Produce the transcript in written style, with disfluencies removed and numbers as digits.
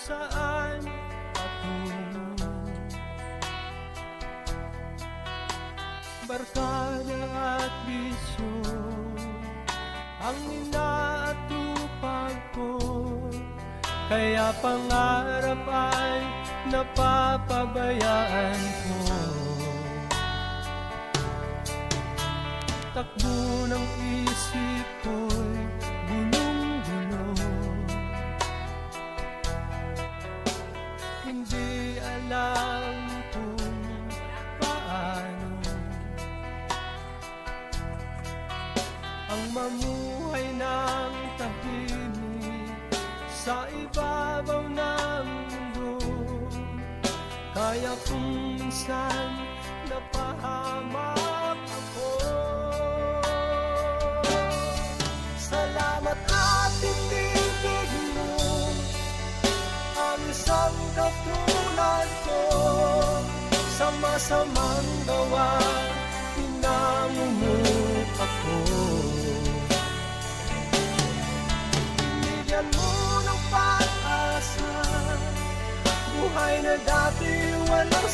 saan patungo. Barkada at bisyo ang inaatupag ko, kaya pangarap ay napapabayaan ko. Takbo ng isip ko'y gulong-gulo, hindi alam kung paano ang mamuhay ng tahimik sa ibabaw ng mundo. Kaya kung minsan napahamak ako, salamat at tinibig mo ang isang katulad ko. Sa masamang gawa, pinangunguk ako. Binigyan mo ng pag-asa, buhay na dati walang